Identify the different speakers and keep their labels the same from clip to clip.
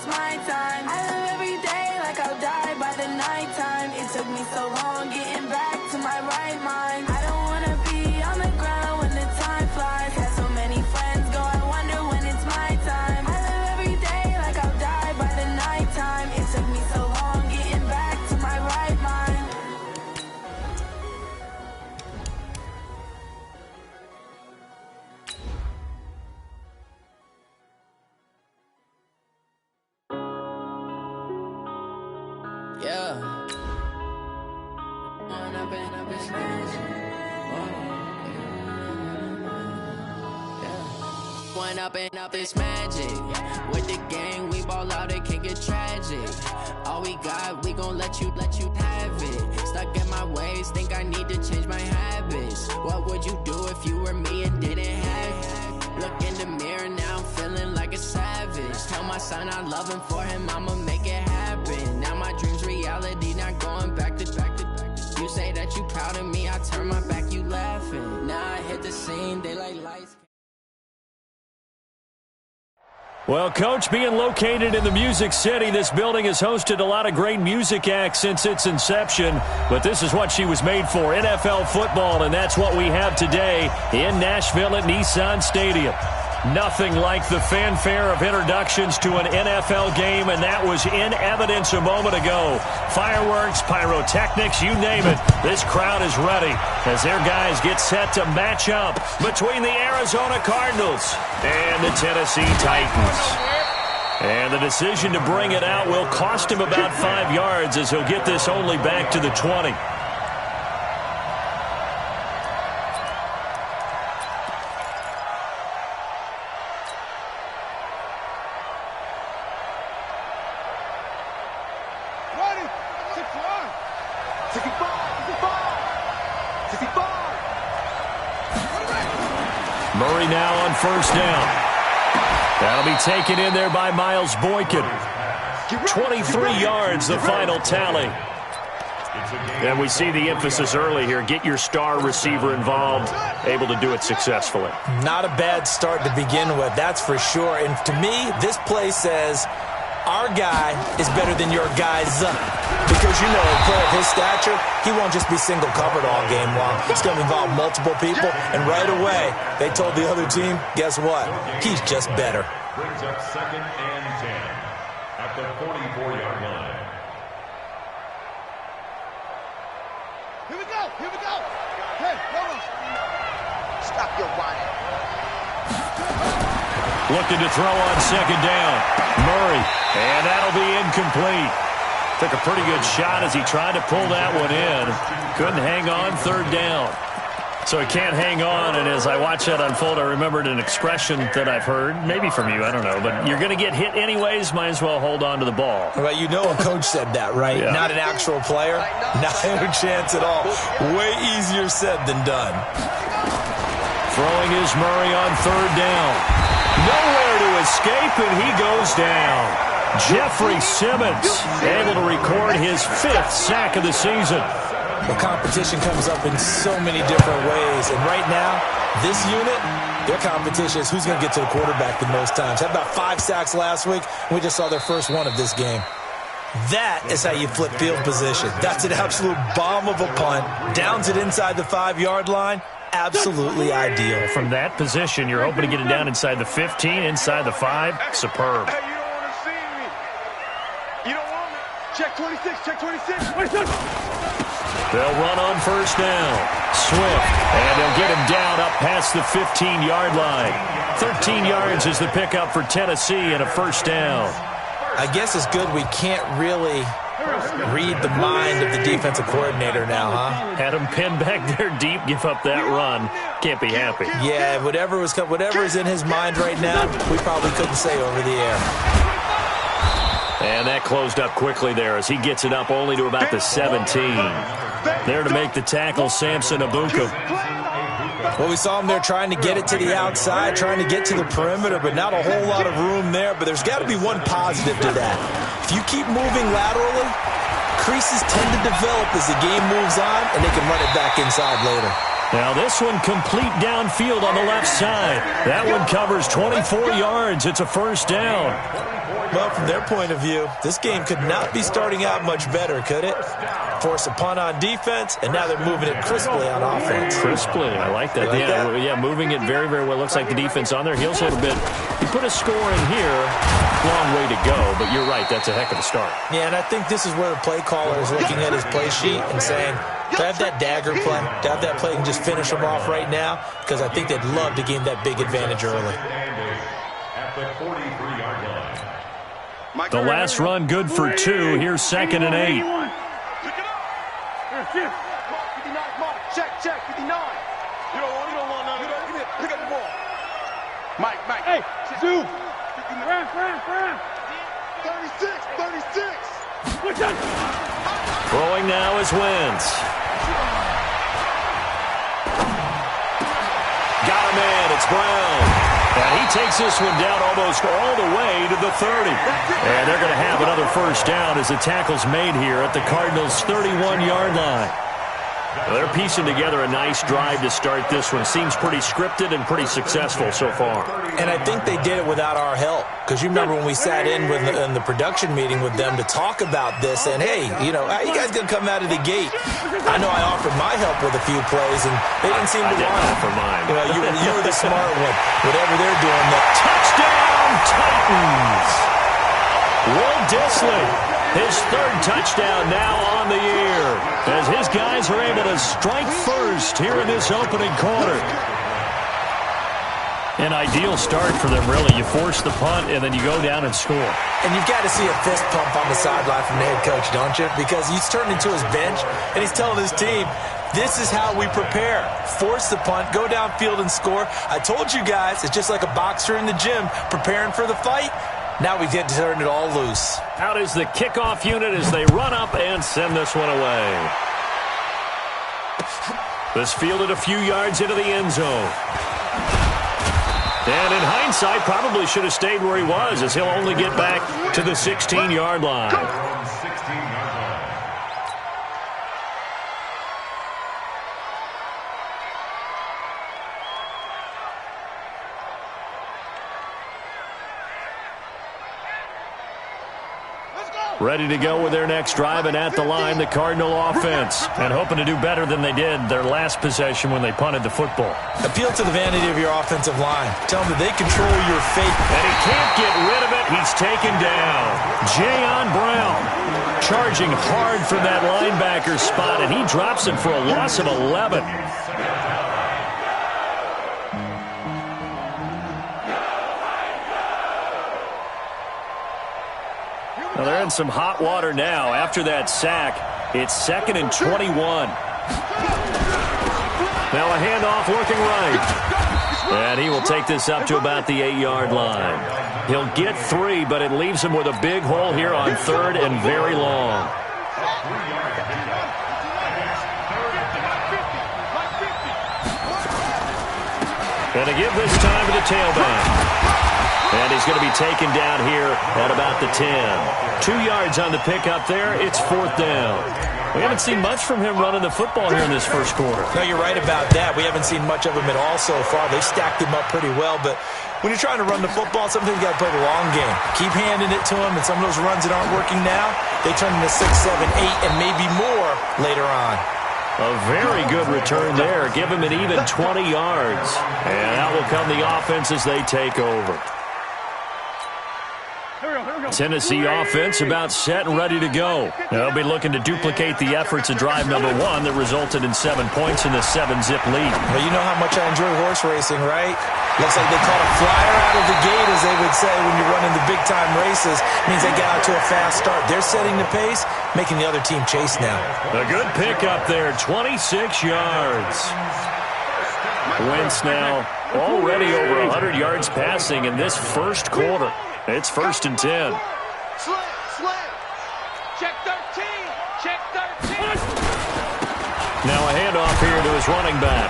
Speaker 1: it's my time. I live every day like I'll die by the nighttime. It took me so long getting back to my right mind. I don't wanna be on the ground when the time flies. Had so many friends go, I wonder when it's my time. I live every day like I'll die by the nighttime. It took me so long getting back to my right mind.
Speaker 2: Yeah. One up and up is magic. With the gang, we ball out, it can get tragic. All we got, we gon' let you have it. Stuck in my ways, think I need to change my habits. What would you do if you were me and didn't have it? Look in the mirror, now I'm feeling like a savage. Tell my son I love him, for him I'ma make it happen. Now my dream's reality, not going back to. You say that you proud of me, I turn my back, you laughing. Now I hit the scene, they like lights.
Speaker 3: Well, Coach, being located in the Music City, this building has hosted a lot of great music acts since its inception. But this is what she was made for, NFL football, and that's what we have today in Nashville at Nissan Stadium. Nothing like the fanfare of introductions to an NFL game, and that was in evidence a moment ago. Fireworks, pyrotechnics, you name it. This crowd is ready as their guys get set to match up between the Arizona Cardinals and the Tennessee Titans. And the decision to bring it out will cost him about 5 yards as he'll get this only back to the 20. Murray now on first down. That'll be taken in there by Miles Boykin. 23 yards, the final tally. And we see the emphasis early here. Get your star receiver involved, able to do it successfully.
Speaker 4: Not a bad start to begin with, that's for sure. And to me, this play says our guy is better than your guy's. Because, you know, a player of his stature, he won't just be single covered all game long. It's going to involve multiple people. And right away, they told the other team, guess what? He's just better.
Speaker 5: Brings up 2nd and 10 at the 44-yard line.
Speaker 6: Here we go. Here we go. Hey, hold on. Stop your whining.
Speaker 3: Looking to throw on 2nd down. Murray. And that'll be incomplete. Took a pretty good shot as he tried to pull that one in. Couldn't hang on 3rd down. So he can't hang on, and as I watch that unfold, I remembered an expression that I've heard, maybe from you, I don't know, but you're going to get hit anyways, might as well hold on to the ball.
Speaker 4: Well, you know a coach said that, right?
Speaker 3: Yeah.
Speaker 4: Not an actual player. Not a chance at all. Way easier said than done.
Speaker 3: Throwing is Murray on 3rd down. Nowhere to escape, and he goes down. Jeffrey Simmons able to record his 5th sack of the season.
Speaker 4: The competition comes up in so many different ways. And right now, this unit, their competition is who's going to get to the quarterback the most times. Had about 5 sacks last week. We just saw their first one of this game. That is how you flip field position. That's an absolute bomb of a punt. Downs it inside the 5-yard line. Absolutely ideal.
Speaker 3: From that position, you're hoping to get it down inside the 15, inside the 5. Superb.
Speaker 6: Hey, you don't want to see me. You don't want me. Check 26. Check 26.
Speaker 3: They'll run on first down. Swift. And they'll get him down up past the 15-yard line. 13 yards is the pickup for Tennessee and a first down.
Speaker 4: I guess it's good we can't really read the mind of the defensive coordinator now, huh?
Speaker 3: Had him pinned back there deep, give up that run. Can't be happy.
Speaker 4: Yeah, whatever is in his mind right now, we probably couldn't say over the air.
Speaker 3: And that closed up quickly there as he gets it up only to about the 17. There to make the tackle, Samson Abuka.
Speaker 4: Well, we saw him there trying to get it to the outside, trying to get to the perimeter, but not a whole lot of room there. But there's got to be one positive to that. If you keep moving laterally, creases tend to develop as the game moves on, and they can run it back inside later.
Speaker 3: Now this one complete downfield on the left side. That one covers 24 yards. It's a first down.
Speaker 4: Well, from their point of view, this game could not be starting out much better, could it? Force a punt on defense, and now they're moving it crisply on offense.
Speaker 3: Crisply, I like that. Yeah, moving it very, very well. Looks like the defense on their heels a little bit. You put a score in here, long way to go, but you're right, that's a heck of a start.
Speaker 4: Yeah, and I think this is where the play caller is looking at his play sheet and saying, to have that dagger play, to have that play and just finish them off right now, because I think they'd love to gain that big advantage early.
Speaker 3: The last run good for 2. Here's 2nd and 8.
Speaker 6: Check, 59. You don't want none of that. Pick up the ball. Mike. Hey, Zoo. 36.
Speaker 3: Throwing now is Wentz. Got a man, it's Brown. And he takes this one down almost all the way to the 30. And they're going to have another first down as the tackle's made here at the Cardinals' 31-yard line. They're piecing together a nice drive to start this one. Seems pretty scripted and pretty successful so far.
Speaker 4: And I think they did it without our help. Because you remember when we sat in the production meeting with them to talk about this, and hey, how you guys going to come out of the gate? I know I offered my help with a few plays, and they didn't seem to want it.
Speaker 3: Offer mine.
Speaker 4: You were the smart one. Whatever they're doing.
Speaker 3: Touchdown, Titans! Will Dissly, his 3rd touchdown now on the year, as his guys are able to strike first here in this opening quarter. An ideal start for them, really. You force the punt, and then you go down and score.
Speaker 4: And you've got to see a fist pump on the sideline from the head coach, don't you? Because he's turned into his bench, and he's telling his team, this is how we prepare. Force the punt, go downfield and score. I told you guys, it's just like a boxer in the gym preparing for the fight. Now we get to turn it all loose.
Speaker 3: Out is the kickoff unit as they run up and send this one away. This fielded a few yards into the end zone. And in hindsight, probably should have stayed where he was, as he'll only get back to the 16-yard line. Ready to go with their next drive, and at the line, the Cardinal offense. And hoping to do better than they did their last possession when they punted the football.
Speaker 4: Appeal to the vanity of your offensive line. Tell them that they control your fate.
Speaker 3: And he can't get rid of it. He's taken down. Jayon Brown charging hard from that linebacker spot, and he drops him for a loss of 11. Well, they're in some hot water now. After that sack, it's 2nd and 21. Now a handoff looking right. And he will take this up to about the 8-yard line. He'll get 3, but it leaves him with a big hole here on 3rd and very long. And to give this time to the tailback. And he's going to be taken down here at about the 10. 2 yards on the pickup there. It's 4th down. We haven't seen much from him running the football here in this first quarter.
Speaker 4: No, you're right about that. We haven't seen much of him at all so far. They've stacked him up pretty well, but when you're trying to run the football, sometimes you got to play the long game. Keep handing it to him, and some of those runs that aren't working now, they turn into 6, 7, 8, and maybe more later on.
Speaker 3: A very good return there. Give him an even 20 yards. And out will come the offense as they take over. Tennessee offense about set and ready to go. They'll be looking to duplicate the efforts of drive number 1 that resulted in 7 points in the 7-zip lead.
Speaker 4: Well, you know how much I enjoy horse racing, right? Looks like they caught a flyer out of the gate, as they would say when you're running the big-time races. Means they got out to a fast start. They're setting the pace, making the other team chase now.
Speaker 3: A good pickup there, 26 yards. Wentz now already over 100 yards passing in this first quarter. It's 1st and 10.
Speaker 6: Slam. Check 13. Check 13.
Speaker 3: Now a handoff here to his running back.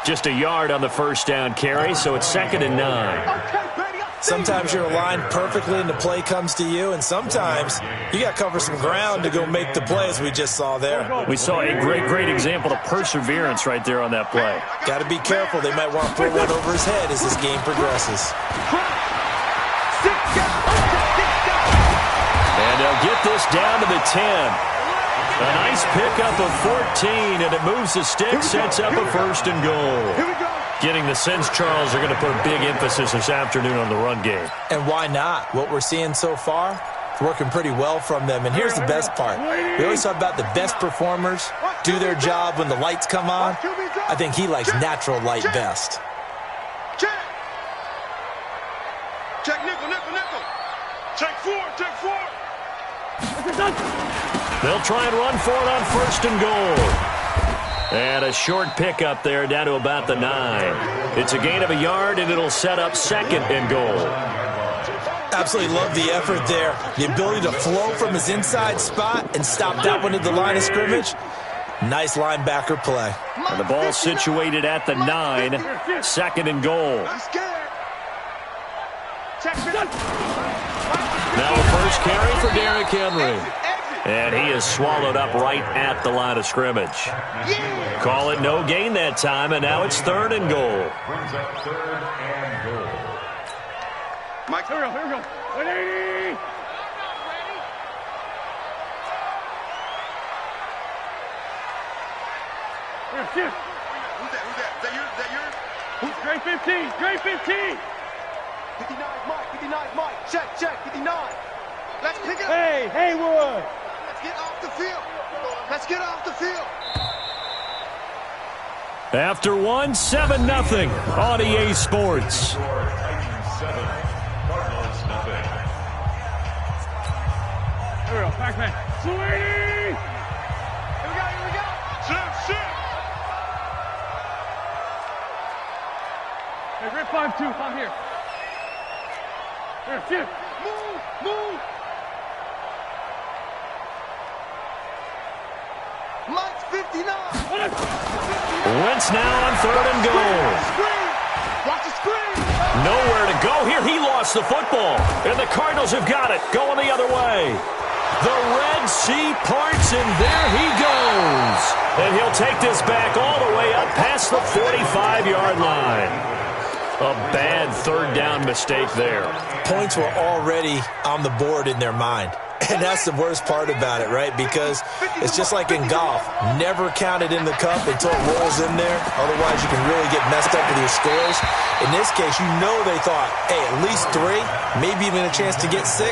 Speaker 3: Just a yard on the first down carry, so it's 2nd and 9.
Speaker 4: Sometimes you're aligned perfectly and the play comes to you, and sometimes you got to cover some ground to go make the play, as we just saw there.
Speaker 3: We saw a great example of perseverance right there on that play.
Speaker 4: Got to be careful. They might want to throw one over his head as this game progresses.
Speaker 6: 6
Speaker 3: this down to the 10. A nice pickup of 14, and it moves the stick, sets up a first and goal. Getting the sense, Charles, are going to put a big emphasis this afternoon on the run game.
Speaker 4: And why not? What we're seeing so far, it's working pretty well from them. And here's the best part. We always talk about the best performers do their job when the lights come on. I think he likes natural light best.
Speaker 6: Check. Check nickel, nickel, nickel. Check four, check four.
Speaker 3: They'll try and run for it on first and goal. And a short pickup there down to about the 9. It's a gain of a yard, and it'll set up second and goal.
Speaker 4: Absolutely love the effort there. The ability to flow from his inside spot and stop that one at the line of scrimmage. Nice linebacker play.
Speaker 3: And the ball situated at the 9. Second and goal. Now a first carry for Derrick Henry. And he is swallowed up right at the line of scrimmage. Call it no gain that time, and now it's third and goal.
Speaker 5: Brings up third and goal.
Speaker 6: Mike, here we go. 180. Who's that? Is that yours? Who's grade 15? Grade 15. 59 Mike. 59 Mike. Check. 59. Let's pick it up. Hey, Haywood. Let's get off the field.
Speaker 3: After one, 7-0 on EA Sports.
Speaker 5: Titans 7, Cardinals nothing.
Speaker 6: Here we go. Back. Sweetie. Here we go. Sit. Hey, grip 5-2. Come here. Here, sit. Move. Mike's 59.
Speaker 3: Wentz now on third and goal.
Speaker 6: Watch the screen.
Speaker 3: Nowhere to go here. He lost the football. And the Cardinals have got it. Going the other way. The Red Sea parts, and there he goes. And he'll take this back all the way up past the 45-yard line. A bad third down mistake there.
Speaker 4: Points were already on the board in their mind. And that's the worst part about it, right? Because it's just like in golf. Never count it in the cup until it rolls in there. Otherwise, you can really get messed up with your scores. In this case, you know they thought, hey, at least 3, maybe even a chance to get 6.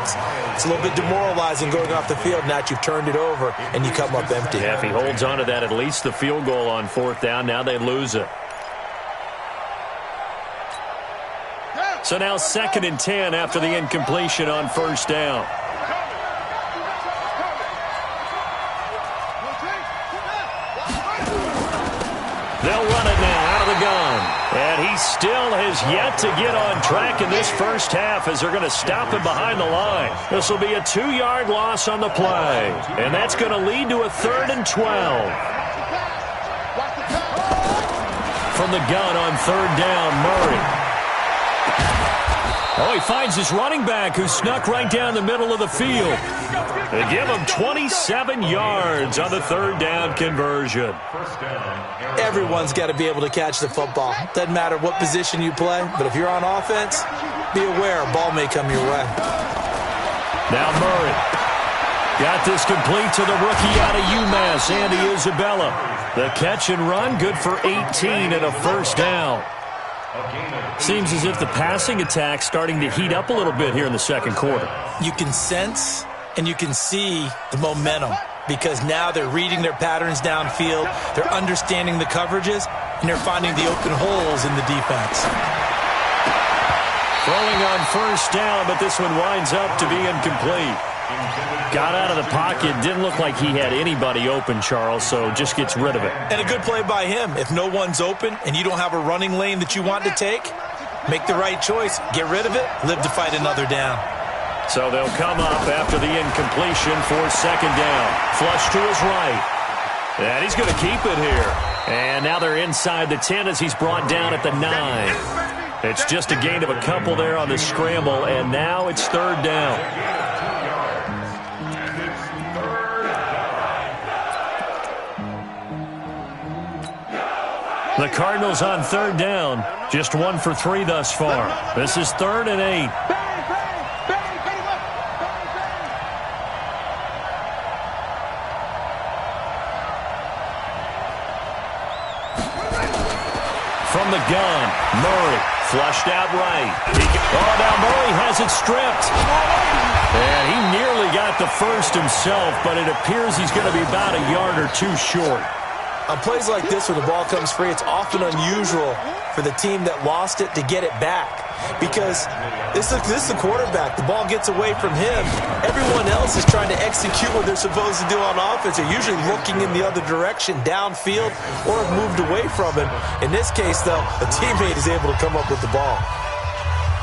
Speaker 4: It's a little bit demoralizing going off the field. Now that you've turned it over and you come up empty.
Speaker 3: Yeah, if he holds on to that, at least the field goal on fourth down. Now they lose it. So now 2nd and 10 after the incompletion on first down. They'll run it now out of the gun. And he still has yet to get on track in this first half as they're going to stop him behind the line. This will be a 2-yard loss on the play. And that's going to lead to a 3rd and 12. From the gun on third down, Murray. Oh, he finds his running back who snuck right down the middle of the field. They give him 27 yards on the third down conversion.
Speaker 4: Everyone's got to be able to catch the football. Doesn't matter what position you play, but if you're on offense, be aware a ball may come your way.
Speaker 3: Now Murray. Got this complete to the rookie out of UMass, Andy Isabella. The catch and run, good for 18 and a first down. Seems as if the passing attack's starting to heat up a little bit here in the second quarter.
Speaker 4: You can sense and you can see the momentum because now they're reading their patterns downfield, they're understanding the coverages, and they're finding the open holes in the defense.
Speaker 3: Throwing on first down, but this one winds up to be incomplete. Got out of the pocket, didn't look like he had anybody open, Charles, so just gets rid of it.
Speaker 4: And a good play by him. If no one's open and you don't have a running lane that you want to take, make the right choice. Get rid of it, live to fight another down.
Speaker 3: So they'll come up after the incompletion for second down. Flush to his right. And he's going to keep it here. And now they're inside the 10 as he's brought down at the 9. It's just a gain of a couple there on the scramble, and now it's third down. The Cardinals on third down, just 1 for 3 thus far. This is 3rd and 8. the gun. Murray flushed out right. Now Murray has it stripped. And he nearly got the first himself, but it appears he's going to be about a yard or two short.
Speaker 4: On plays like this where the ball comes free, it's often unusual for the team that lost it to get it back. Because this is the quarterback. The ball gets away from him. Everyone else is trying to execute what they're supposed to do on offense. They're usually looking in the other direction, downfield, or have moved away from him. In this case, though, a teammate is able to come up with the ball.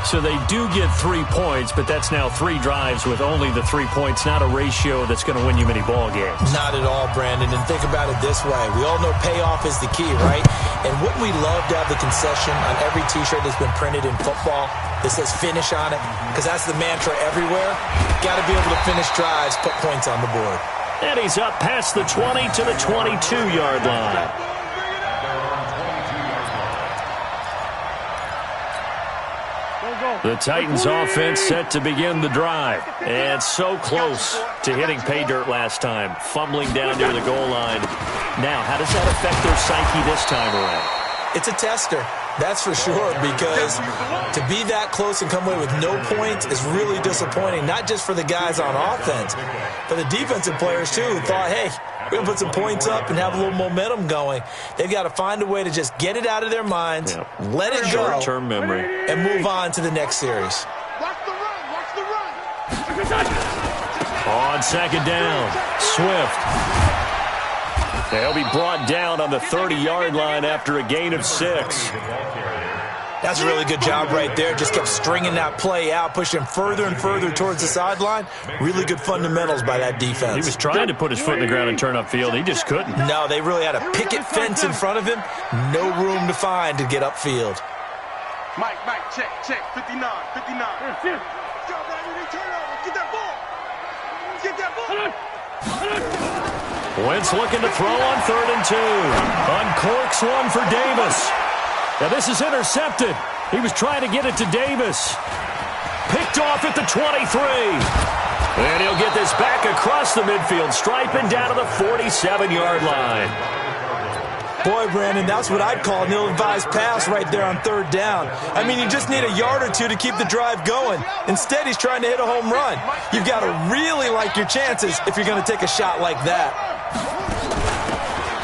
Speaker 3: So they do get 3 points, but that's now 3 drives with only the 3 points, not a ratio that's going to win you many ball games.
Speaker 4: Not at all, Brandon. And think about it this way. We all know payoff is the key, right? And wouldn't we love to have the concession on every T-shirt that's been printed in football that says finish on it? Because that's the mantra everywhere. Got to be able to finish drives, put points on the board.
Speaker 3: And he's up past the 20 to the 22-yard line. The Titans offense set to begin the drive. And so close to hitting pay dirt last time, fumbling down near the goal line. Now, how does that affect their psyche this time around?
Speaker 4: It's a tester, that's for sure, because to be that close and come away with no points is really disappointing, not just for the guys on offense, but the defensive players, too, who thought, hey, we're going to put some points up and have a little momentum going. They've got to find a way to just get it out of their minds, let it go,
Speaker 3: short-term memory,
Speaker 4: and move on to the next series.
Speaker 6: Watch the run, watch the run.
Speaker 3: On second down, Swift. They'll be brought down on the 30-yard line after a gain of 6.
Speaker 4: That's a really good job right there. Just kept stringing that play out, pushing him further and further towards the sideline. Really good fundamentals by that defense.
Speaker 3: He was trying to put his foot in the ground and turn upfield. He just couldn't.
Speaker 4: No, they really had a picket fence in front of him. No room to find to get upfield.
Speaker 6: Mike, check, 59. Get that ball. Get that ball.
Speaker 3: Wentz looking to throw on 3rd and 2. Uncorks one for Davis. Now this is intercepted. He was trying to get it to Davis. Picked off at the 23. And he'll get this back across the midfield stripe and down to the 47-yard line.
Speaker 4: Boy, Brandon, that's what I'd call an ill-advised pass right there on 3rd down. I mean, you just need a yard or two to keep the drive going. Instead, he's trying to hit a home run. You've got to really like your chances if you're going to take a shot like that.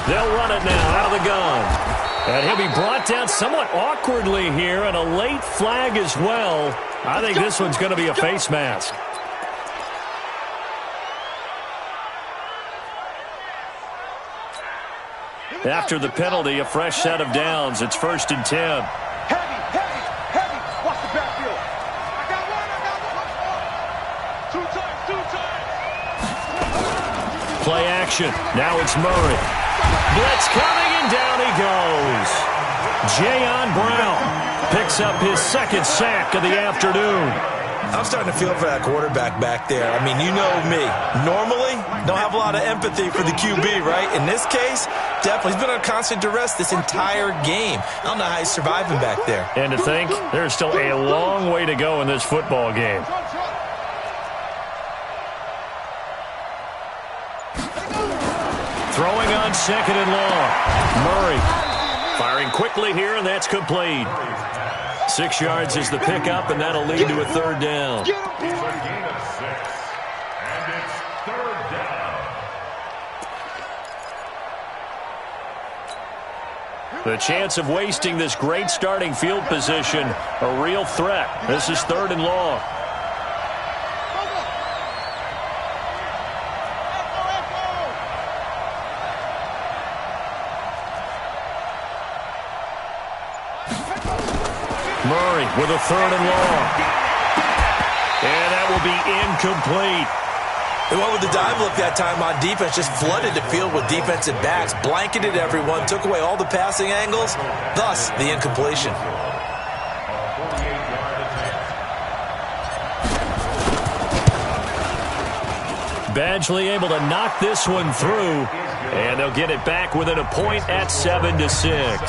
Speaker 3: They'll run it now out of the gun. And he'll be brought down somewhat awkwardly here, and a late flag as well. I think this one's going to be a face mask. After the penalty, a fresh set of downs. It's 1st and 10.
Speaker 6: Heavy. Watch the backfield. I got one. 2 times.
Speaker 3: Play action. Now it's Murray. Blitz coming, and down he goes. Jayon Brown picks up his 2nd sack of the afternoon.
Speaker 4: I'm starting to feel for that quarterback back there. I mean, you know me. Normally, don't have a lot of empathy for the QB, right? In this case, definitely. He's been on constant duress this entire game. I don't know how he's surviving back there.
Speaker 3: And to think, there's still a long way to go in this football game. Throwing on 2nd and long. Murray firing quickly here, and that's complete. 6 yards is the pickup, and that'll lead to a 3rd down.
Speaker 5: It's a gain of 6, and it's 3rd down.
Speaker 3: The chance of wasting this great starting field position, a real threat. This is 3rd and long. Murray with a 3rd and long. And that will be incomplete.
Speaker 4: They went with the dive look that time on defense, just flooded the field with defensive backs, blanketed everyone, took away all the passing angles, thus the incompletion.
Speaker 3: Badgley able to knock this one through, and they'll get it back within a point at 7-6.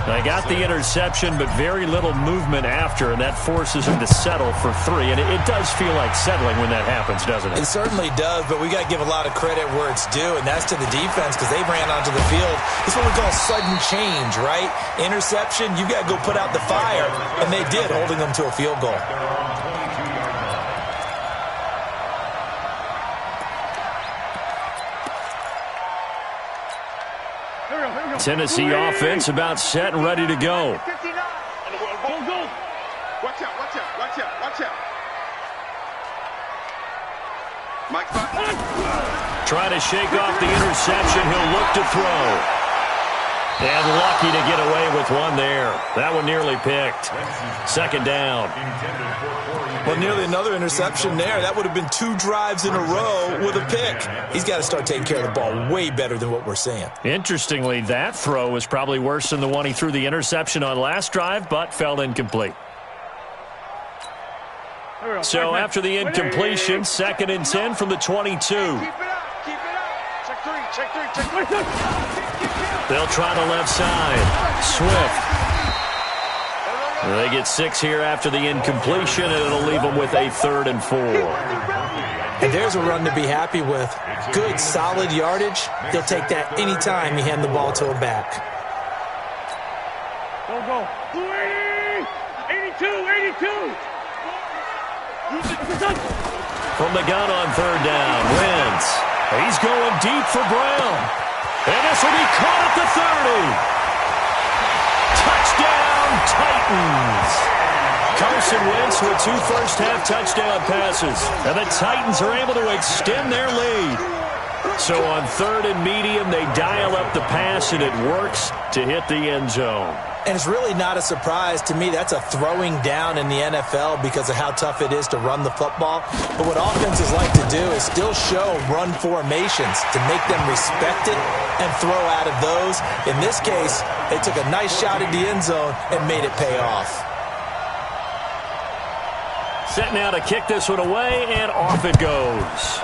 Speaker 3: They got the interception, but very little movement after, and that forces him to settle for 3. And it does feel like settling when that happens, doesn't it?
Speaker 4: It certainly does, but we got to give a lot of credit where it's due, and that's to the defense because they ran onto the field. It's what we call sudden change, right? Interception, you got to go put out the fire, and they did, holding them to a field goal.
Speaker 3: Tennessee offense about set and ready to go.
Speaker 6: Watch out, watch out, watch out, watch out. Mike,
Speaker 3: trying to shake off the interception. He'll look to throw. And lucky to get away with one there. That one nearly picked. Second down.
Speaker 4: Well, nearly another interception there. That would have been 2 drives in a row with a pick. He's got to start taking care of the ball way better than what we're seeing.
Speaker 3: Interestingly, that throw was probably worse than the one he threw the interception on last drive, but fell incomplete. So after the incompletion, 2nd and 10 from the 22.
Speaker 6: keep it up, keep it up. Check 3, check 3, check 3.
Speaker 3: They'll try the left side. Swift. They get 6 here after the incompletion, and it'll leave them with a 3rd and 4.
Speaker 4: And there's a run to be happy with. Good, solid yardage. He'll take that any time you hand the ball to him back.
Speaker 6: Go. 82, 82.
Speaker 3: From the gun on 3rd down, Wentz. He's going deep for Brown. And this will be caught at the 30. Touchdown, Titans. Carson Wentz with 2 first-half touchdown passes. And the Titans are able to extend their lead. So on 3rd and medium, they dial up the pass, and it works to hit the end zone.
Speaker 4: And it's really not a surprise to me. That's a throwing down in the NFL because of how tough it is to run the football. But what offenses like to do is still show run formations to make them respect it and throw out of those. In this case, they took a nice shot at the end zone and made it pay off.
Speaker 3: Set now to kick this one away, and off it goes.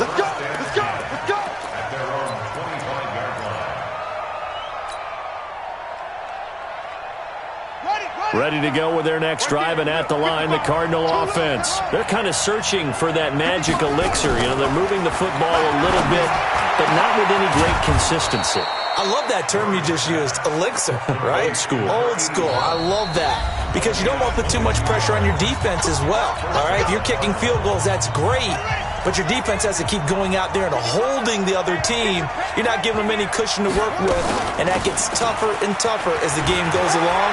Speaker 6: Let's go, let's go, let's go.
Speaker 5: At their own 25-yard line.
Speaker 3: Ready to go with their next drive, and at the line, the Cardinal offense. They're kind of searching for that magic elixir. You know, they're moving the football a little bit, but not with any great consistency.
Speaker 4: I love that term you just used, elixir, right?
Speaker 3: Old school.
Speaker 4: Old school. I love that because you don't want to put too much pressure on your defense as well, all right? If you're kicking field goals, that's great, but your defense has to keep going out there and holding the other team. You're not giving them any cushion to work with, and that gets tougher and tougher as the game goes along.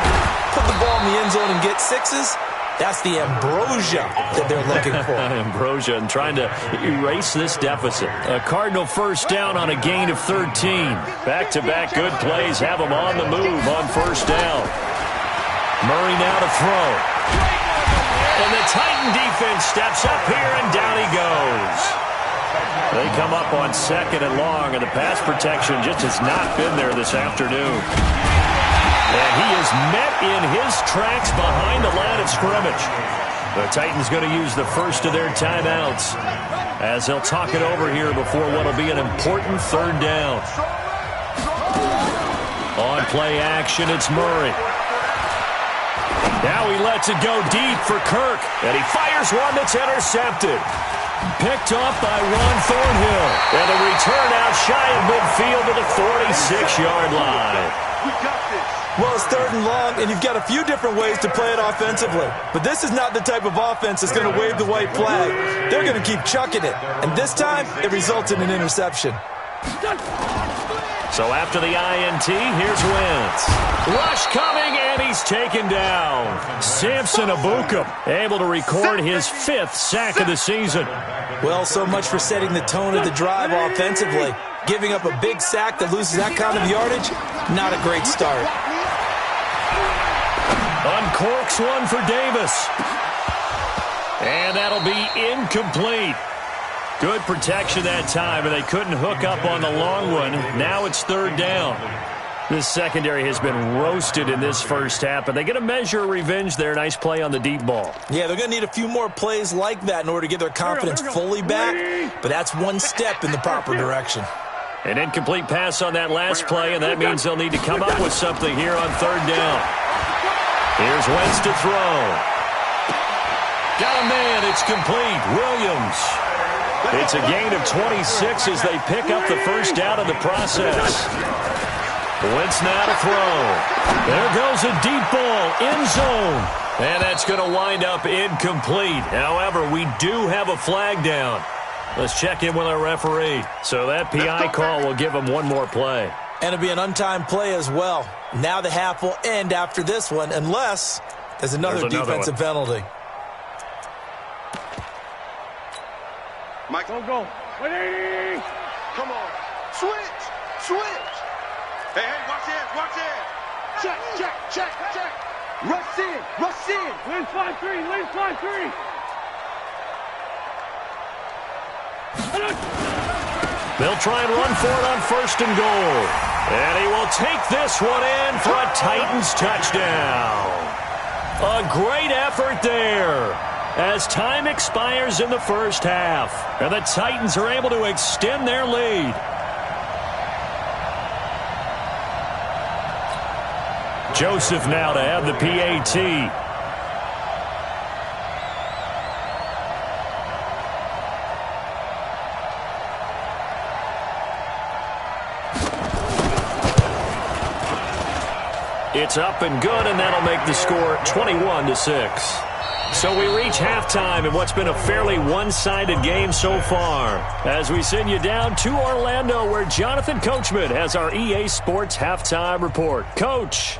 Speaker 4: Put the ball in the end zone and get 6s. That's the ambrosia that they're looking for.
Speaker 3: Ambrosia, and trying to erase this deficit. A Cardinal first down on a gain of 13. Back-to-back good plays have them on the move on first down. Murray now to throw. And the Titan defense steps up here, and down he goes. They come up on 2nd and long, and the pass protection just has not been there this afternoon. And he is met in his tracks behind the line of scrimmage. The Titans going to use the first of their timeouts as they'll talk it over here before what will be an important 3rd down. On play action, it's Murray. Now he lets it go deep for Kirk, and he fires one that's intercepted. Picked off by Ron Thornhill. And a return out shy of midfield to the 46-yard line.
Speaker 6: We got this.
Speaker 4: Well, it's 3rd and long, and you've got a few different ways to play it offensively. But this is not the type of offense that's going to wave the white flag. They're going to keep chucking it. And this time, it results in an interception.
Speaker 3: So after the INT, here's Wentz. Rush coming, and he's taken down. Samson Ebukam able to record his 5th sack of the season.
Speaker 4: Well, so much for setting the tone of the drive offensively. Giving up a big sack that loses that kind of yardage, not a great start.
Speaker 3: Uncorks one for Davis. And that'll be incomplete. Good protection that time, and they couldn't hook up on the long one. Now it's 3rd down. This secondary has been roasted in this first half, but they get a measure of revenge there. Nice play on the deep ball.
Speaker 4: Yeah, they're going to need a few more plays like that in order to get their confidence fully back, but that's one step in the proper direction.
Speaker 3: An incomplete pass on that last play, and that means they'll need to come up with something here on third down. Here's Wentz to throw. Got a man. It's complete. Williams. It's a gain of 26 as they pick up the first down in the process. Wentz now to throw. There goes a deep ball, end zone. And that's going to wind up incomplete. However, we do have a flag down. Let's check in with our referee. So that PI call will give him one more play.
Speaker 4: And it'll be an untimed play as well. Now the half will end after this one, unless there's another defensive penalty.
Speaker 6: Mike, go. 180. Come on. Switch. Hey, watch it. Check. Rush in. Wins 5-3.
Speaker 3: They'll try and run for it on first and goal. And he will take this one in for a Titans touchdown. A great effort there as time expires in the first half. And the Titans are able to extend their lead. Joseph now to have the PAT. It's up and good, and that'll make the score 21-6. So we reach halftime in what's been a fairly one-sided game so far, as we send you down to Orlando, where Jonathan Coachman has our EA Sports halftime report. Coach.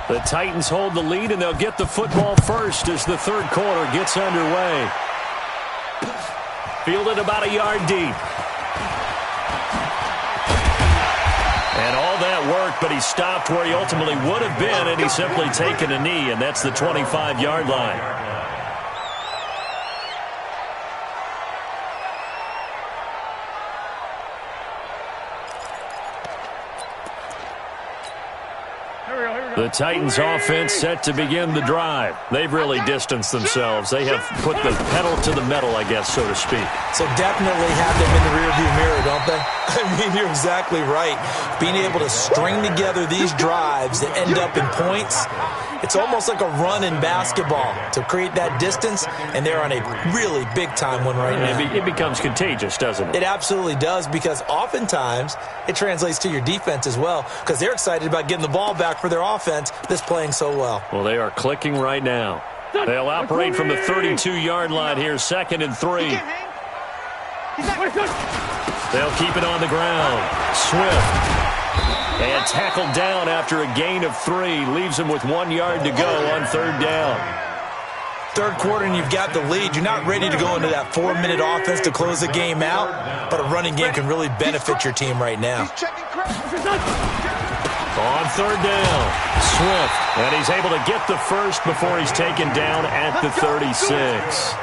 Speaker 3: The Titans hold the lead, and they'll get the football first as the third quarter gets underway. Fielded about a yard deep. And all that work, but he stopped where he ultimately would have been, and he's simply taken a knee, and that's the 25-yard line. The Titans offense set to begin the drive. They've really distanced themselves. They have put the pedal to the metal, I guess, so to speak.
Speaker 4: So definitely have them in the rearview mirror, don't they? I mean, you're exactly right. Being able to string together these drives that end up in points, it's almost like a run in basketball to create that distance, and they're on a really big-time one right now.
Speaker 3: It becomes contagious, doesn't it?
Speaker 4: It absolutely does, because oftentimes it translates to your defense as well, because they're excited about getting the ball back for their offense that's playing so well.
Speaker 3: Well, they are clicking right now. They'll operate from the 32-yard line here, 2nd and 3. They'll keep it on the ground. Swift. And tackled down after a gain of 3. Leaves him with 1 yard to go on third down.
Speaker 4: Third quarter and you've got the lead. You're not ready to go into that 4-minute offense to close the game out, but a running game can really benefit your team right now.
Speaker 3: On third down, Swift. And he's able to get the first before he's taken down at the 36.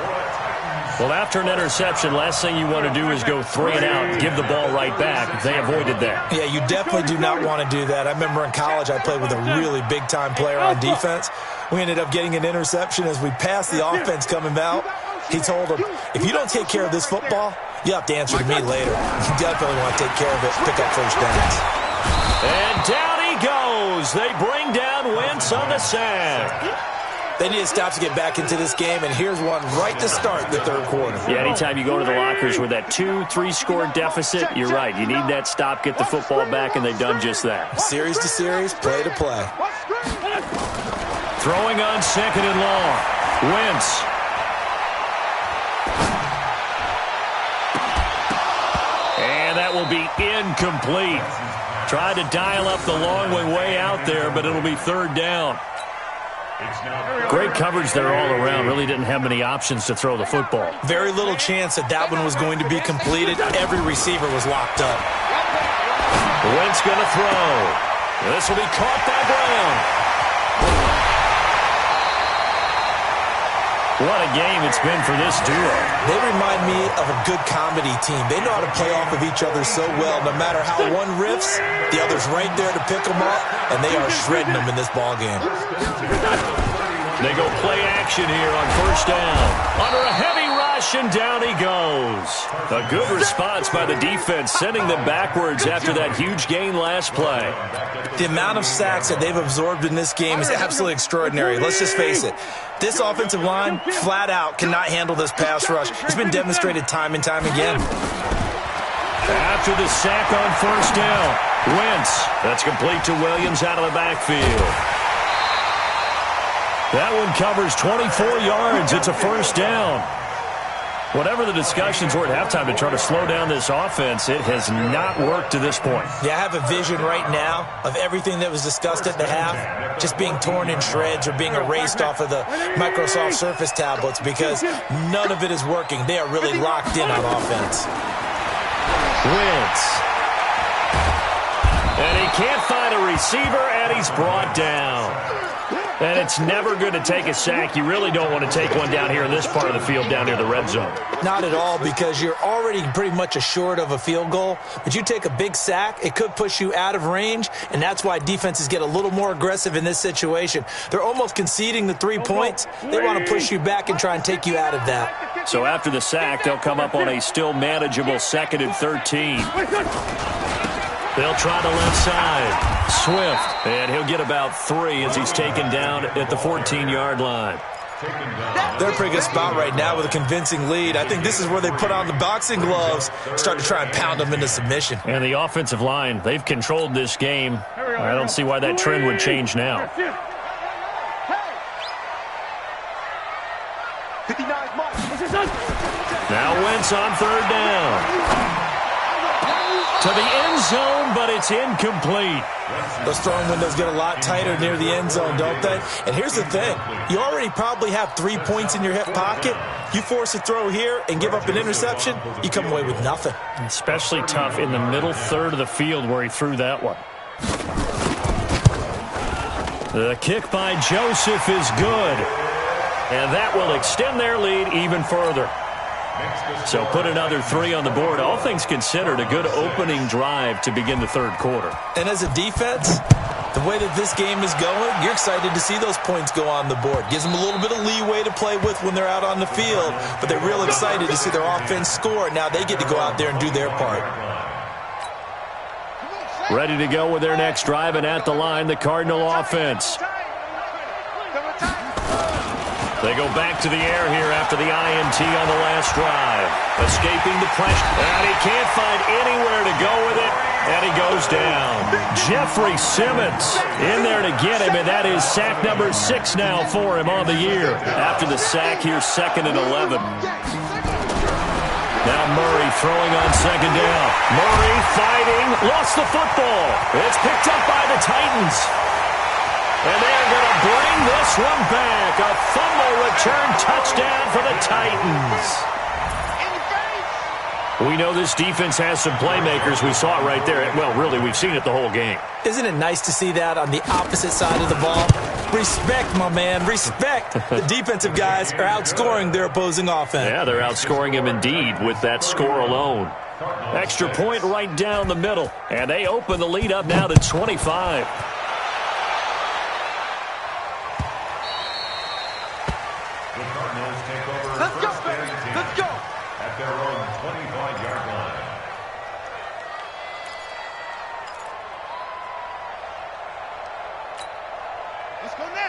Speaker 3: Well, after an interception, last thing you want to do is go 3 and out and give the ball right back. They avoided that.
Speaker 4: Yeah, you definitely do not want to do that. I remember in college I played with a really big-time player on defense. We ended up getting an interception as we passed the offense coming out. He told him, if you don't take care of this football, you have to answer to me later. You definitely want to take care of it, pick up first downs.
Speaker 3: And down he goes. They bring down Wentz on the sack.
Speaker 4: They need to stop to get back into this game, and here's one right to start the third quarter.
Speaker 3: Yeah, anytime you go to the lockers with that 2-3 score deficit, you're right. You need that stop, get the football back, and they've done just that.
Speaker 4: Series to series, play to play.
Speaker 3: Throwing on 2nd and long. Wentz. And that will be incomplete. Tried to dial up the long way out there, but it'll be third down. Great coverage there all around. Really didn't have many options to throw the football.
Speaker 4: Very little chance that that one was going to be completed. Every receiver was locked up.
Speaker 3: Wentz going to throw. This will be caught by Brown. What a game it's been for this duo.
Speaker 4: They remind me of a good comedy team. They know how to play off of each other so well. No matter how one riffs, the other's right there to pick them up, and they are shredding them in this ballgame.
Speaker 3: They go play action here on first down. Under a heavy rush, and down he goes. A good response by the defense, sending them backwards after that huge gain last play.
Speaker 4: The amount of sacks that they've absorbed in this game is absolutely extraordinary. Let's just face it. This offensive line, flat out, cannot handle this pass rush. It's been demonstrated time and time again.
Speaker 3: After the sack on first down, Wentz. That's complete to Williams out of the backfield. That one covers 24 yards. It's a first down. Whatever the discussions were at halftime to try to slow down this offense, it has not worked to this point.
Speaker 4: Yeah, I have a vision right now of everything that was discussed at the half just being torn in shreds or being erased off of the Microsoft Surface tablets because none of it is working. They are really locked in on offense.
Speaker 3: Wentz. And he can't find a receiver, and he's brought down. And it's never going to take a sack. You really don't want to take one down here in this part of the field, down near the red zone.
Speaker 4: Not at all, because you're already pretty much assured of a field goal. But you take a big sack, it could push you out of range, and that's why defenses get a little more aggressive in this situation. They're almost conceding the 3 points. They want to push you back and try and take you out of that.
Speaker 3: So after the sack, they'll come up on a still manageable 2nd and 13. They'll try the left side. Swift, and he'll get about 3 as he's taken down at the 14-yard line.
Speaker 4: They're in a pretty good spot right now with a convincing lead. I think this is where they put on the boxing gloves, start to try and pound them into submission.
Speaker 3: And the offensive line, they've controlled this game. I don't see why that trend would change now. Now Wentz on 3rd down. To the end zone, but it's incomplete.
Speaker 4: Those throwing windows get a lot tighter near the end zone, don't they? And here's the thing. You already probably have 3 points in your hip pocket. You force a throw here and give up an interception, you come away with nothing.
Speaker 3: Especially tough in the middle third of the field where he threw that one. The kick by Joseph is good. And that will extend their lead even further. So put another 3 on the board. All things considered, a good opening drive to begin the 3rd quarter.
Speaker 4: And as a defense, the way that this game is going, you're excited to see those points go on the board. Gives them a little bit of leeway to play with when they're out on the field, but they're real excited to see their offense score. Now they get to go out there and do their part.
Speaker 3: Ready to go with their next drive, and at the line, the Cardinal offense. They go back to the air here after the INT on the last drive. Escaping the pressure. And he can't find anywhere to go with it. And he goes down. Jeffrey Simmons in there to get him. And that is sack number 6 now for him on the year. After the sack, here's 2nd and 11. Now Murray throwing on 2nd down. Murray fighting. Lost the football. It's picked up by the Titans. And they're going to bring this one back. A fumble return touchdown for the Titans. We know this defense has some playmakers. We saw it right there. Well, really, we've seen it the whole game.
Speaker 4: Isn't it nice to see that on the opposite side of the ball? Respect, my man, respect. The defensive guys are outscoring their opposing offense.
Speaker 3: Yeah, they're outscoring him indeed with that score alone. Extra point right down the middle. And they open the lead up now to 25.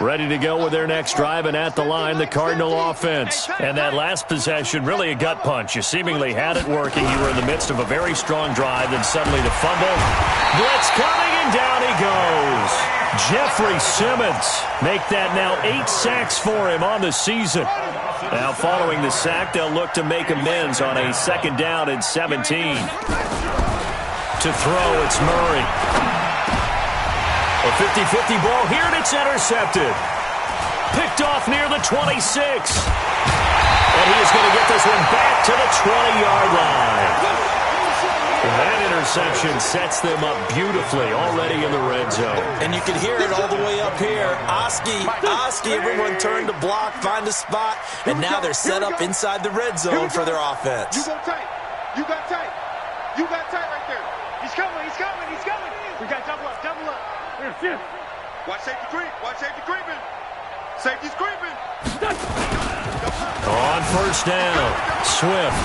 Speaker 3: Ready to go with their next drive, and at the line, the Cardinal offense. And that last possession, really a gut punch. You seemingly had it working. You were in the midst of a very strong drive, then suddenly the fumble. Blitz coming, and down he goes. Jeffrey Simmons make that now 8 sacks for him on the season. Now following the sack, they'll look to make amends on a 2nd down and 17. To throw, it's Murray. A 50-50 ball here, and it's intercepted. Picked off near the 26. And he is going to get this one back to the 20-yard line. That interception sets them up beautifully already in the red zone.
Speaker 4: And you can hear it all the way up here. Oski, everyone turned to block, find a spot, and now they're set up inside the red zone for their offense.
Speaker 6: You go tight. You got tight. You got tight right there. He's coming. We got double up. Watch safety creep. Watch safety creeping. Safety's creeping.
Speaker 3: On first down, Swift.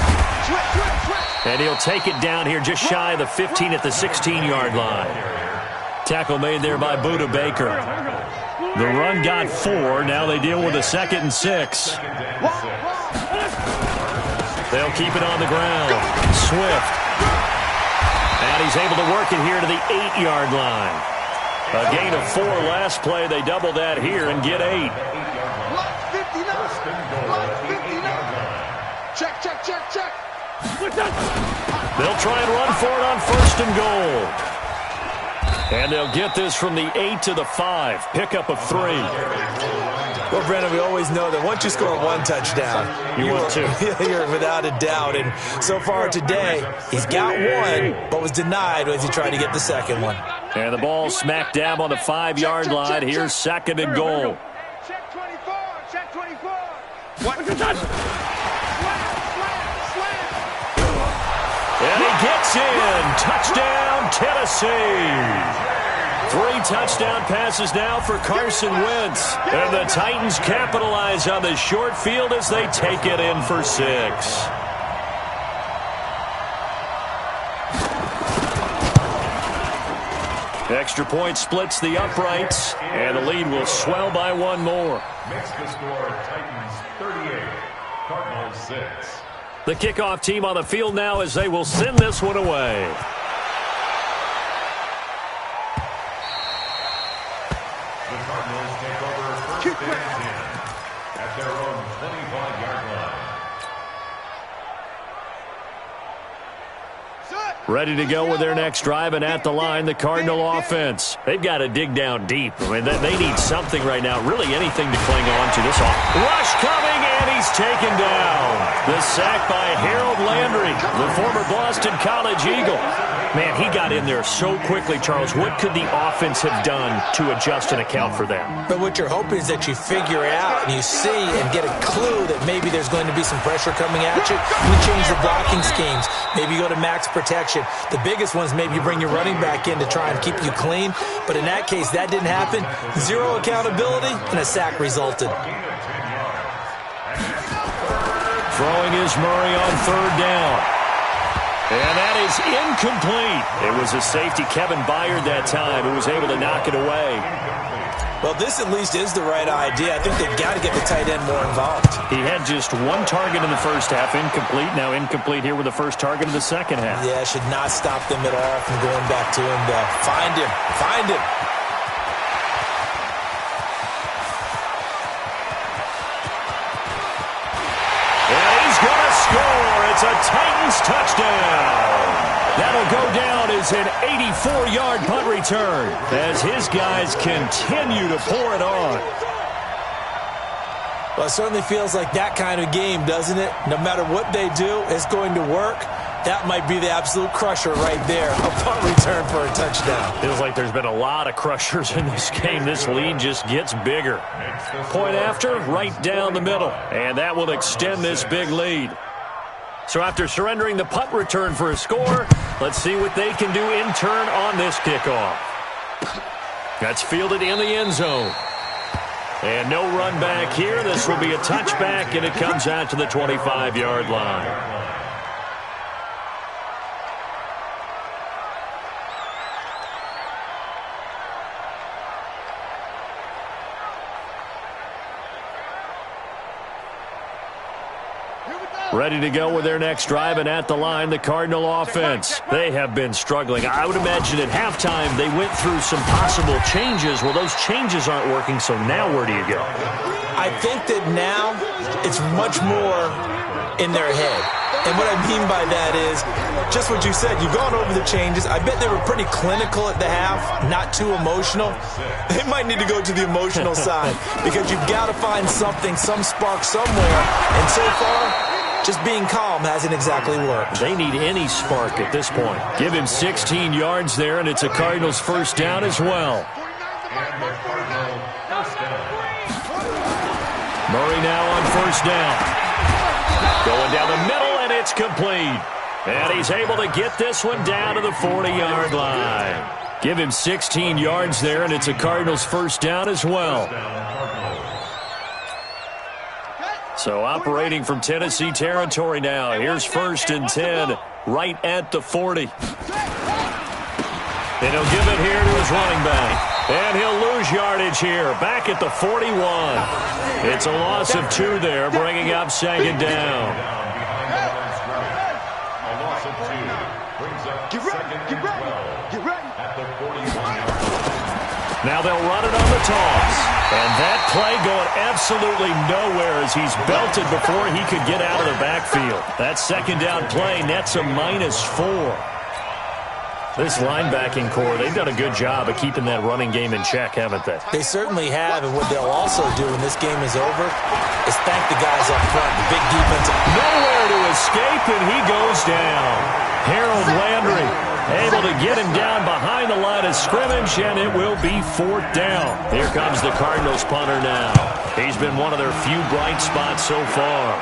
Speaker 3: And he'll take it down here just shy of the 15 at the 16-yard line. Tackle made there by Buda Baker. The run got 4. Now they deal with a 2nd and 6. They'll keep it on the ground. Swift. And he's able to work it here to the 8-yard line. A gain of 4 last play. They double that here and get 8.
Speaker 6: Check.
Speaker 3: They'll try and run for it on first and goal. And they'll get this from the 8 to the 5. Pickup of 3.
Speaker 4: Well, Brennan, we always know that once you score 1 touchdown,
Speaker 3: you're
Speaker 4: without a doubt. And so far today, he's got 1, but was denied as he tried to get the second one.
Speaker 3: And the ball smack dab on the 5-yard line. Here's 2nd and goal.
Speaker 6: Check 24.
Speaker 3: And he gets in. Touchdown, Tennessee. 3 touchdown passes now for Carson Wentz. And the Titans capitalize on the short field as they take it in for 6. Extra point splits the uprights, and the lead will swell by 1 more.
Speaker 5: Makes the score Titans 38, Cardinals 6.
Speaker 3: The kickoff team on the field now as they will send this one away.
Speaker 5: The Cardinals take over first and 10 at their own 25-yard line.
Speaker 3: Ready to go with their next drive, and at the line, the Cardinal offense. They've got to dig down deep. I mean, they need something right now, really anything to cling on to. This rush coming, and he's taken down. The sack by Harold Landry, the former Boston College Eagle. Man, he got in there so quickly, Charles. What could the offense have done to adjust and account for that?
Speaker 4: But what you're hoping is that you figure out and you see and get a clue that maybe there's going to be some pressure coming at you. You change the blocking schemes. Maybe you go to max protection. The biggest ones, maybe you bring your running back in to try and keep you clean. But in that case, that didn't happen. 0 accountability, and a sack resulted.
Speaker 3: Throwing is Murray on 3rd down. And that is incomplete. It was a safety, Kevin Byard, that time, who was able to knock it away.
Speaker 4: Well, this at least is the right idea. I think they've got to get the tight end more involved.
Speaker 3: He had just 1 target in the first half, incomplete. Now incomplete here with the first target of the second half.
Speaker 4: Yeah, should not stop them at all from going back to him, though. Find him.
Speaker 3: And he's going to score. It's a Titans touchdown. That'll go down as an 84-yard punt return as his guys continue to pour it on.
Speaker 4: Well, it certainly feels like that kind of game, doesn't it? No matter what they do, it's going to work. That might be the absolute crusher right there. A punt return for a touchdown.
Speaker 3: Feels like there's been a lot of crushers in this game. This lead just gets bigger. Point after, right down the middle. And that will extend this big lead. So after surrendering the punt return for a score, let's see what they can do in turn on this kickoff. That's fielded in the end zone. And no run back here. This will be a touchback, and it comes out to the 25-yard line. Ready to go with their next drive, and at the line, the Cardinal offense. They have been struggling. I would imagine at halftime they went through some possible changes. Well, those changes aren't working, so now where do you go?
Speaker 4: I think that now it's much more in their head. And what I mean by that is just what you said. You've gone over the changes. I bet they were pretty clinical at the half, not too emotional. They might need to go to the emotional side because you've got to find something, some spark somewhere. And so far, Just being calm hasn't exactly worked.
Speaker 3: They need any spark at this point. Give him 16 yards there, and it's a Cardinals first down as well. Murray now on first down. Going down the middle, and it's complete. And he's able to get this one down to the 40-yard line. Give him 16 yards there, and it's a Cardinals first down as well. So operating from Tennessee territory now. Here's 1st and 10 right at the 40. And he'll give it here to his running back. And he'll lose yardage here. Back at the 41. It's a loss of 2 there, bringing up 2nd down.
Speaker 5: A loss of 2 brings up 2nd and 12 at the 41-yard line.
Speaker 3: Now they'll run it on the toss. And that play going absolutely nowhere as he's belted before he could get out of the backfield. That 2nd down play nets a -4. This linebacking core, they've done a good job of keeping that running game in check, haven't they?
Speaker 4: They certainly have, and what they'll also do when this game is over is thank the guys up front, the big defensive.
Speaker 3: Nowhere to escape, and he goes down. Harold Landry able to get him down behind the line of scrimmage, and it will be 4th down. Here comes the Cardinals punter now. He's been one of their few bright spots so far.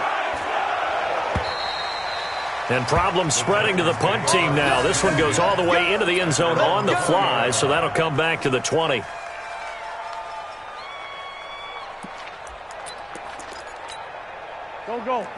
Speaker 3: And problems spreading to the punt team now. This one goes all the way into the end zone on the fly, so that'll come back to the 20.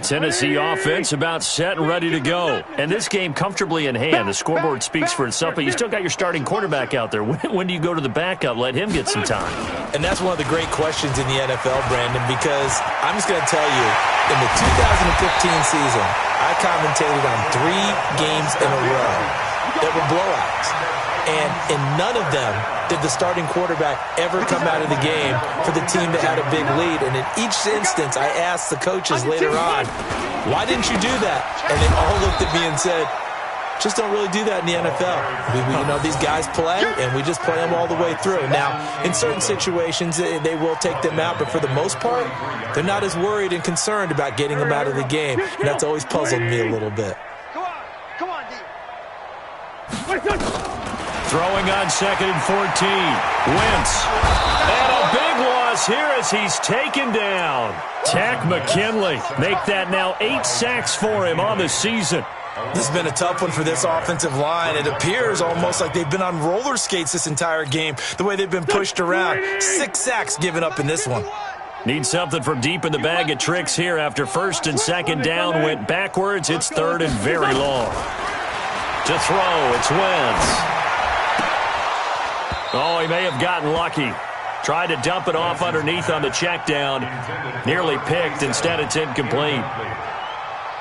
Speaker 3: Tennessee offense about set and ready to go. And this game comfortably in hand. The scoreboard speaks for itself, but you still got your starting quarterback out there. When do you go to the backup? Let him get some time.
Speaker 4: And that's one of the great questions in the NFL, Brandon, because I'm just going to tell you, in the 2015 season, I commentated on 3 games in a row that were blowouts. And in none of them did the starting quarterback ever come out of the game for the team that had a big lead. And in each instance, I asked the coaches later on, why didn't you do that? And they all looked at me and said, just don't really do that in the NFL. These guys play, and we just play them all the way through. Now, in certain situations, they will take them out, but for the most part, they're not as worried and concerned about getting them out of the game. And that's always puzzled me a little bit.
Speaker 6: Come on, D.
Speaker 3: Throwing on 2nd and 14. Wentz. And a big loss here as he's taken down. Tack McKinley. Make that now 8 sacks for him on the season.
Speaker 4: This has been a tough one for this offensive line. It appears almost like they've been on roller skates this entire game, the way they've been pushed around. 6 sacks given up in this one.
Speaker 3: Need something from deep in the bag of tricks here after 1st and 2nd down went backwards. It's 3rd and very long. To throw, it's Wentz. Oh, he may have gotten lucky. Tried to dump it off underneath on the check down. Nearly picked. Instead, it's incomplete.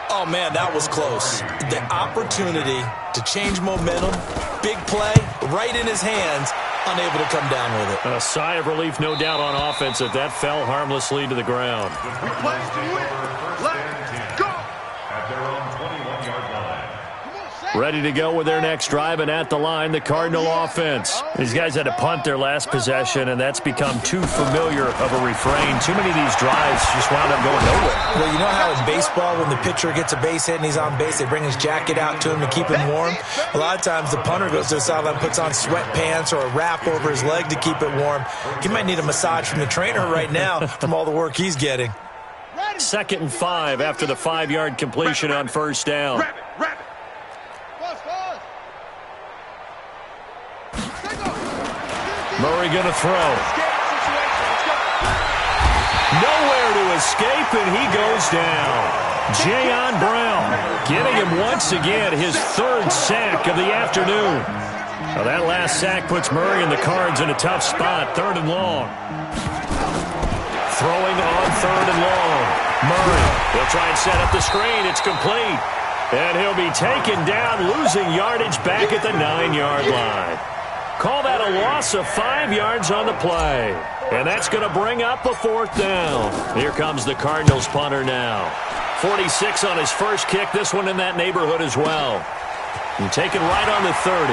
Speaker 4: Oh, man, that was close. The opportunity to change momentum, big play, right in his hands, unable to come down with it.
Speaker 3: A sigh of relief, no doubt, on offense if that fell harmlessly to the ground.
Speaker 5: At their own 21-yard line.
Speaker 3: Ready to go with their next drive, and at the line, the Cardinal offense. These guys had to punt their last possession, and that's become too familiar of a refrain. Too many of these drives just wound up going nowhere.
Speaker 4: Well, you know how in baseball, when the pitcher gets a base hit and he's on base, they bring his jacket out to him to keep him warm? A lot of times the punter goes to the sideline, puts on sweatpants or a wrap over his leg to keep it warm. He might need a massage from the trainer right now from all the work he's getting.
Speaker 3: 2nd and 5 after the 5-yard completion on 1st down. Murray going to throw. Nowhere to escape, and he goes down. Jayon Brown getting him once again his 3rd sack of the afternoon. Well, that last sack puts Murray and the Cards in a tough spot. 3rd and long. Throwing on 3rd and long. Murray will try and set up the screen. It's complete. And he'll be taken down, losing yardage back at the 9-yard line. Call that a loss of 5 yards on the play. And that's going to bring up a 4th down. Here comes the Cardinals punter now. 46 on his first kick. This one in that neighborhood as well. And taken right on the 30.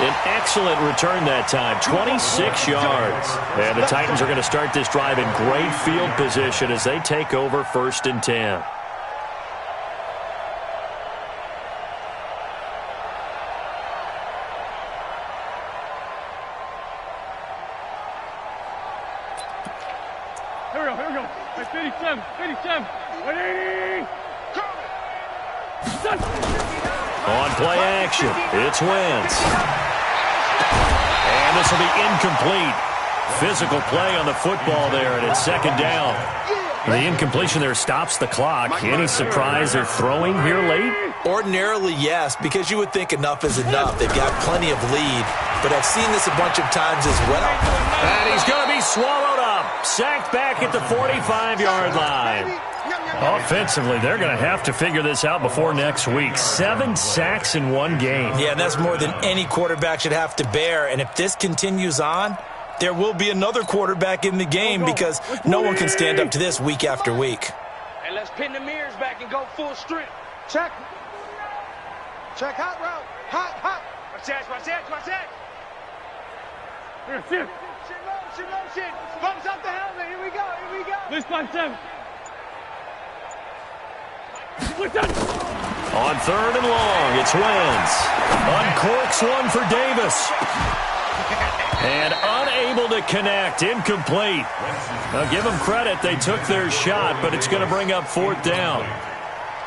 Speaker 3: An excellent return that time, 26 yards. And the Titans are going to start this drive in great field position as they take over 1st and 10.
Speaker 6: Here we go. 57, 180.
Speaker 3: On play action, it's Wentz. And this will be incomplete. Physical play on the football there, and it's 2nd down. The incompletion there stops the clock. Any surprise they're throwing here late?
Speaker 4: Ordinarily, yes, because you would think enough is enough. They've got plenty of lead, but I've seen this a bunch of times as well.
Speaker 3: And he's going to be swallowed up. Sacked back at the 45-yard line. Offensively, they're going to have to figure this out before next week. 7 sacks in one game.
Speaker 4: Yeah, and that's more than any quarterback should have to bear. And if this continues on, there will be another quarterback in the game because no one can stand up to this week after week.
Speaker 6: And let's pin the mirrors back and go full strength. Check. Check hot route. Hot. Watch that. Shit low. Bumps up the helmet. Here we go. This 5-7.
Speaker 3: On 3rd and long, it's Wentz. Uncorks one for Davis. And unable to connect, incomplete. Now give them credit, they took their shot, but it's going to bring up 4th down.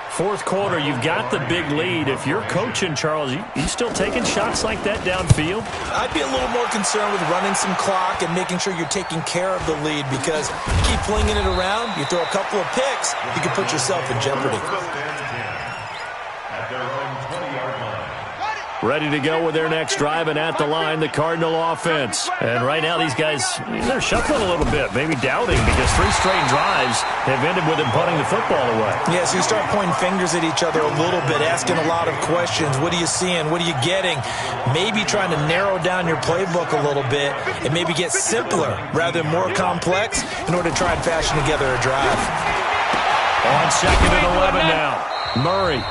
Speaker 3: 4th quarter, you've got the big lead. If you're coaching, Charles, you still taking shots like that downfield?
Speaker 4: I'd be a little more concerned with running some clock and making sure you're taking care of the lead because you keep flinging it around, you throw a couple of picks, you can put yourself in jeopardy.
Speaker 5: At their own 20-yard line.
Speaker 3: Ready to go with their next drive, and at the line, the Cardinal offense. And right now, these guys, they're shuffling a little bit, maybe doubting, because 3 straight drives have ended with them punting the football away.
Speaker 4: Yeah, so you start pointing fingers at each other a little bit, asking a lot of questions. What are you seeing? What are you getting? Maybe trying to narrow down your playbook a little bit and maybe get simpler rather than more complex in order to try and fashion together a drive.
Speaker 3: On 2nd and 11 now, Murray.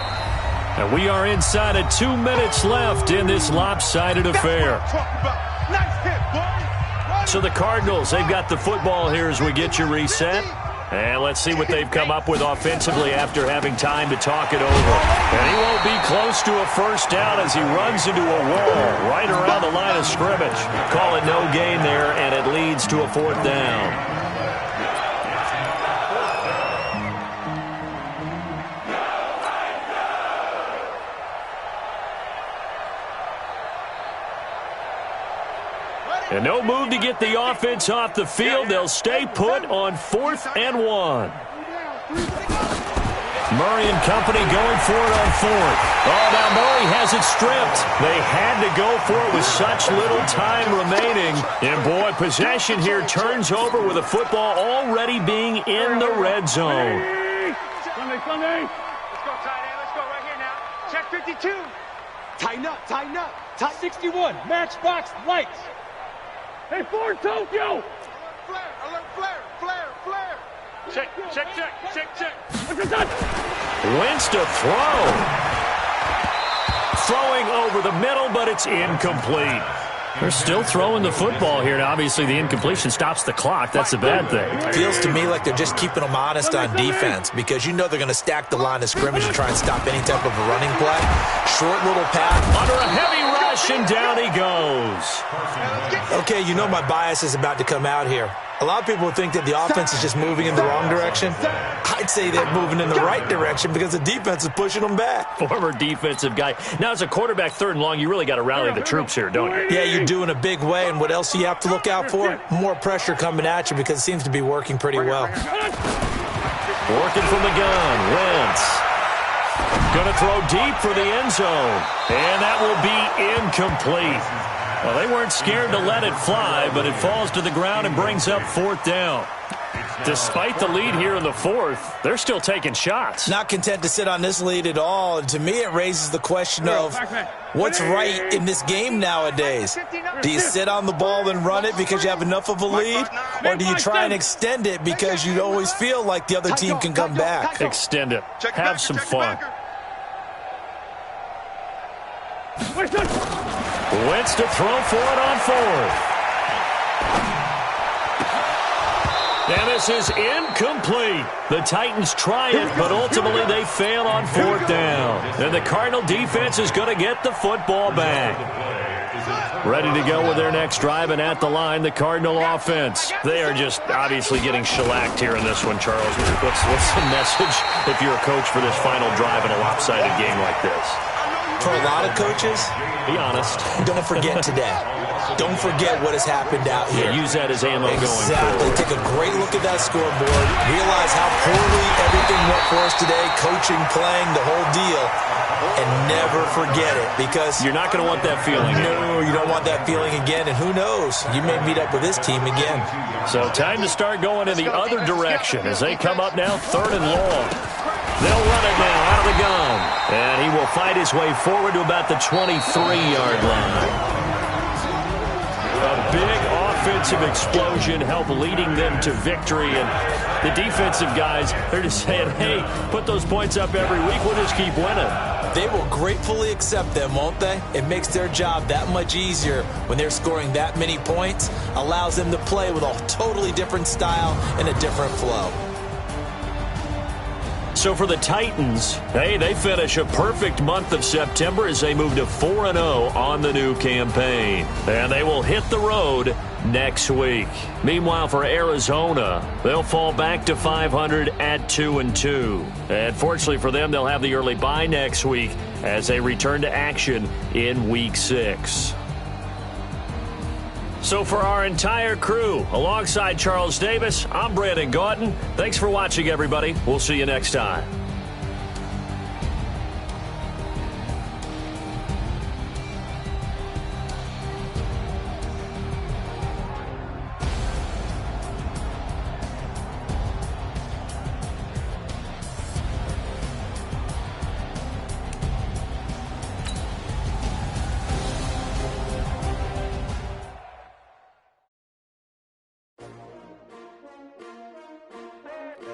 Speaker 3: And we are inside of 2 minutes left in this lopsided affair. So the Cardinals, they've got the football here as we get you reset. And let's see what they've come up with offensively after having time to talk it over. And he won't be close to a 1st down as he runs into a wall right around the line of scrimmage. Call it no gain there, and it leads to a 4th down. And no move to get the offense off the field. They'll stay put on 4th and 1. Murray and company going for it on 4th. Oh, now Murray has it stripped. They had to go for it with such little time remaining. And, boy, possession here turns over with the football already being in the red zone.
Speaker 6: Sunday. Let's go, tight end. Let's go right here now. Check 52. Tighten up. Top 61. Matchbox lights. Hey, Ford, Tokyo! Alert, flare! Check.
Speaker 3: Wentz to throw. Throwing over the middle, but it's incomplete. They're still throwing the football here. Now, obviously, the incompletion stops the clock. That's a bad thing.
Speaker 4: Feels to me like they're just keeping them honest on defense because you know they're going to stack the line of scrimmage and try and stop any type of a running play. Short little pass.
Speaker 3: Under a heavy rush, and down he goes.
Speaker 4: Okay, you know my bias is about to come out here. A lot of people think that the offense is just moving in the wrong direction. I'd say they're moving in the right direction because the defense is pushing them back.
Speaker 3: Former defensive guy. Now, as a quarterback 3rd and long, you really got to rally the troops here, don't you?
Speaker 4: Yeah, you do in a big way. And what else do you have to look out for? More pressure coming at you because it seems to be working pretty well.
Speaker 3: Working from the gun. Wentz. Going to throw deep for the end zone. And that will be incomplete. Well, they weren't scared to let it fly, but it falls to the ground and brings up 4th down. Despite the lead here in the 4th, they're still taking shots.
Speaker 4: Not content to sit on this lead at all. And to me, it raises the question of what's right in this game nowadays. Do you sit on the ball and run it because you have enough of a lead? Or do you try and extend it because you always feel like the other team can come back?
Speaker 3: Extend it. Have some fun. Wentz to throw for it on fourth. And this is incomplete. The Titans try it, but ultimately they fail on fourth down. And the Cardinal defense is going to get the football back. Ready to go with their next drive, and at the line, the Cardinal offense. They are just obviously getting shellacked here in this one, Charles. What's the message if you're a coach for this final drive in a lopsided game like this?
Speaker 4: For a lot of coaches,
Speaker 3: be honest.
Speaker 4: Don't forget today. Don't forget what has happened out here.
Speaker 3: Yeah, use that as ammo going forward.
Speaker 4: Exactly. Take a great look at that scoreboard. Realize how poorly everything went for us today. Coaching, playing, the whole deal. And never forget it, because
Speaker 3: you're not going to want that feeling.
Speaker 4: No, you don't want that feeling again. And who knows? You may meet up with this team again.
Speaker 3: So time to start going in the other direction as they come up now 3rd and long. They'll run it now out of the gun. And he will fight his way forward to about the 23-yard line. A big offensive explosion helped leading them to victory. And the defensive guys, they're just saying, hey, put those points up every week. We'll just keep winning.
Speaker 4: They will gratefully accept them, won't they? It makes their job that much easier when they're scoring that many points. Allows them to play with a totally different style and a different flow.
Speaker 3: So for the Titans, hey, they finish a perfect month of September as they move to 4-0 on the new campaign. And they will hit the road next week. Meanwhile, for Arizona, they'll fall back to 500 at 2-2. And fortunately for them, they'll have the early bye next week as they return to action in Week 6. So for our entire crew, alongside Charles Davis, I'm Brandon Gauton. Thanks for watching, everybody. We'll see you next time.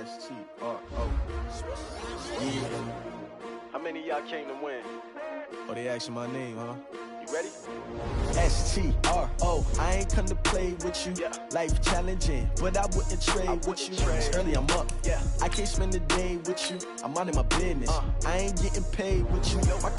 Speaker 6: S-T-R-O. Yeah. How many of y'all came to win? Oh, they asking my name, huh? You ready? S-T-R-O. I ain't come to play with you. Yeah. Life challenging, but I wouldn't trade with you. It's early, I'm up. Yeah. I can't spend the day with you. I'm out of my business. I ain't getting paid with you. My